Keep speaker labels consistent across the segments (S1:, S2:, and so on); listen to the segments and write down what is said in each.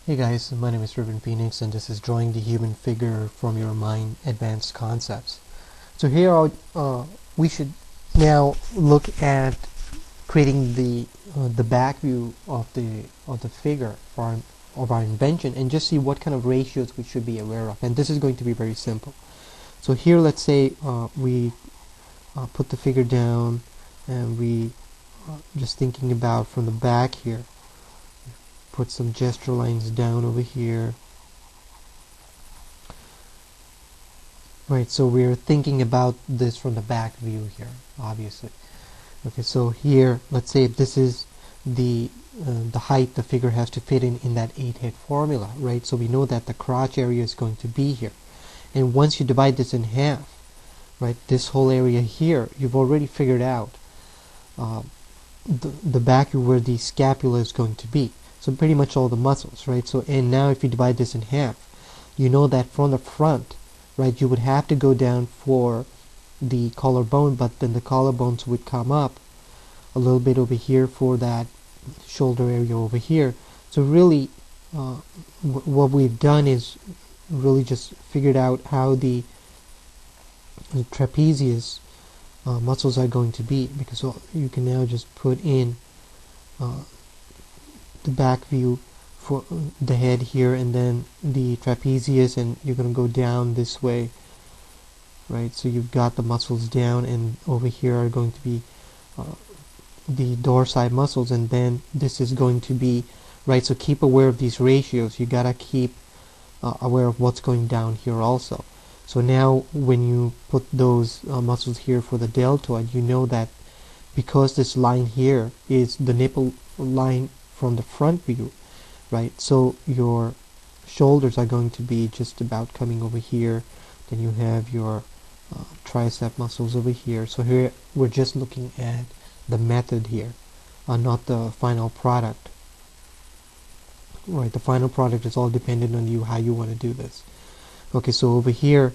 S1: Hey guys, my name is Phoenix and this is Drawing the Human Figure from Your Mind Advanced Concepts. So here we should now look at creating the back view of the figure of our invention and just see what kind of ratios we should be aware of. And this is going to be very simple. So here let's say we put the figure down and we just thinking about from the back here. Put some gesture lines down over here. Right, so we're thinking about this from the back view here, obviously. Okay, so here, let's say if this is the height the figure has to fit in that 8-head formula, right? So we know that the crotch area is going to be here. And once you divide this in half, right, this whole area here, you've already figured out the back view where the scapula is going to be. So pretty much all the muscles, right? So, and now if you divide this in half, you know that from the front, right, you would have to go down for the collarbone, but then the collarbones would come up a little bit over here for that shoulder area over here. So really, what we've done is really just figured out how the trapezius muscles are going to be, because you can now just put in the back view for the head here and then the trapezius, and you're going to go down this way, right? So you've got the muscles down, and over here are going to be the dorsal muscles, and then this is going to be, right, so keep aware of these ratios. You gotta keep aware of what's going down here also. So now when you put those muscles here for the deltoid, you know that because this line here is the nipple line from the front view, right, so your shoulders are going to be just about coming over here. Then you have your tricep muscles over here. So here we're just looking at the method here, not the final product, right? The final product is all dependent on you, how you want to do this. Okay, so over here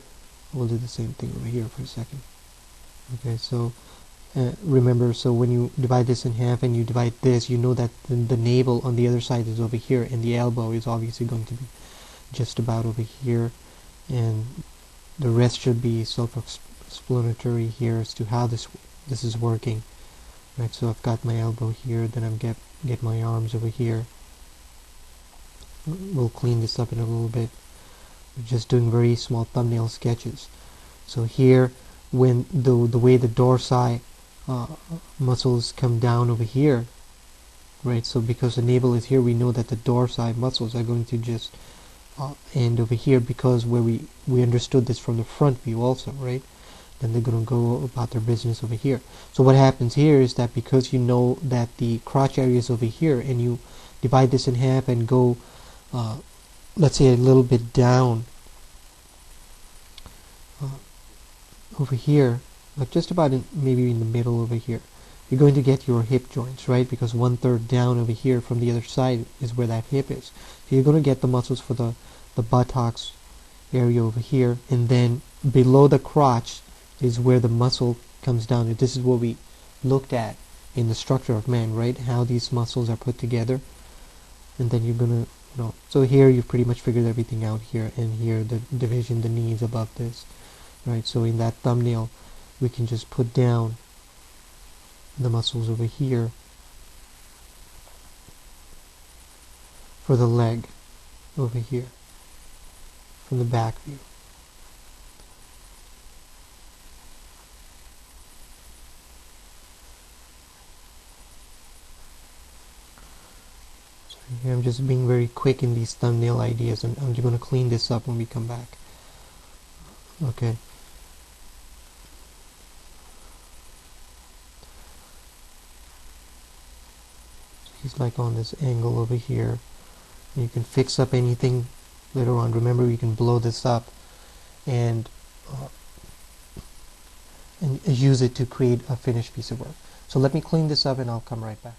S1: we'll do the same thing over here for a second. Okay, so remember, so when you divide this in half and you divide this, you know that the navel on the other side is over here, and the elbow is obviously going to be just about over here, and the rest should be self-explanatory here as to how this is working, right? So I've got my elbow here, then I'm get my arms over here. We'll clean this up in a little bit. We're just doing very small thumbnail sketches. So here, when the way the dorsi muscles come down over here, right, so because the navel is here, we know that the dorsi muscles are going to just end over here, because where we understood this from the front view also, right? Then they're going to go about their business over here. So what happens here is that because you know that the crotch area is over here, and you divide this in half and go let's say a little bit down over here, like just about maybe in the middle over here, you're going to get your hip joints, right? Because 1/3 down over here from the other side is where that hip is. So you're going to get the muscles for the buttocks area over here, and then below the crotch is where the muscle comes down. This is what we looked at in the structure of man, right? How these muscles are put together, and then you're going to, so here you've pretty much figured everything out here, and here the division, the knees above this, right? So in that thumbnail we can just put down the muscles over here for the leg over here from the back view. So here I'm just being very quick in these thumbnail ideas, and I'm going to clean this up when we come back. Okay. He's like on this angle over here. You can fix up anything later on. Remember, you can blow this up and use it to create a finished piece of work. So let me clean this up and I'll come right back.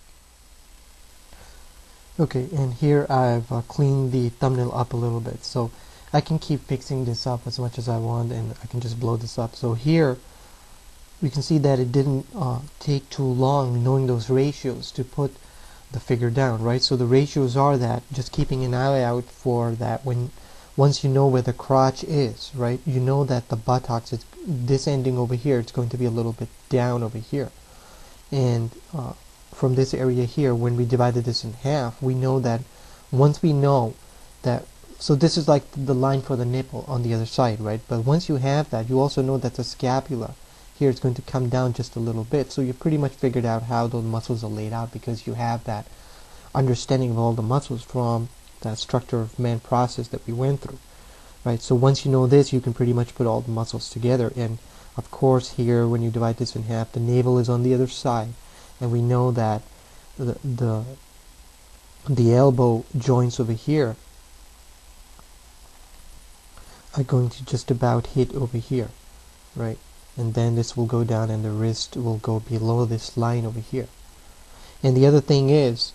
S1: Okay, and here I've cleaned the thumbnail up a little bit, so I can keep fixing this up as much as I want, and I can just blow this up. So here we can see that it didn't take too long, knowing those ratios, to put the figure down, right? So the ratios are that, just keeping an eye out for that. Once you know where the crotch is, right, you know that the buttocks is this ending over here, it's going to be a little bit down over here. And from this area here, when we divided this in half, we know that once we know that, so this is like the line for the nipple on the other side, right? But once you have that, you also know that the scapula here is going to come down just a little bit. So you pretty much figured out how those muscles are laid out, because you have that understanding of all the muscles from that structure of man process that we went through, right? So once you know this, you can pretty much put all the muscles together. And of course here, when you divide this in half, the navel is on the other side, and we know that the elbow joints over here are going to just about hit over here, right? And then this will go down, and the wrist will go below this line over here. And the other thing is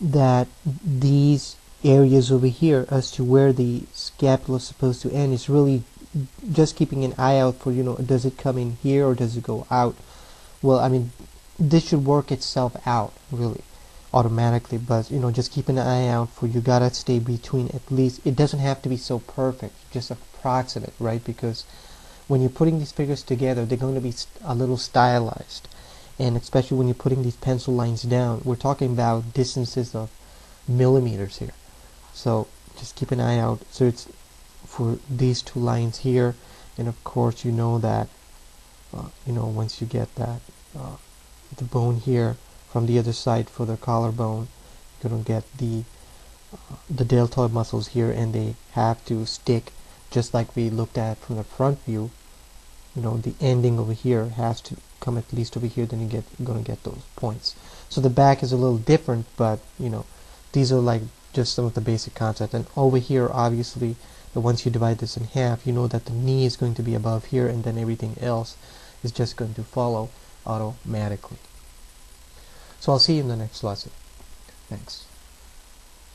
S1: that these areas over here as to where the scapula is supposed to end is really just keeping an eye out for, does it come in here or does it go out? Well, I mean, this should work itself out really automatically, but just keep an eye out for, you gotta stay between, at least, it doesn't have to be so perfect, just approximate, right? Because when you're putting these figures together, they're going to be a little stylized. And especially when you're putting these pencil lines down, we're talking about distances of millimeters here. So just keep an eye out. So it's for these two lines here, and of course you know that once you get that the bone here from the other side for the collarbone, you're going to get the deltoid muscles here, and they have to stick just like we looked at from the front view. The ending over here has to come at least over here, then you're going to get those points. So the back is a little different, but these are like just some of the basic concepts. And over here, obviously, once you divide this in half, you know that the knee is going to be above here, and then everything else is just going to follow automatically. So I'll see you in the next lesson. Thanks.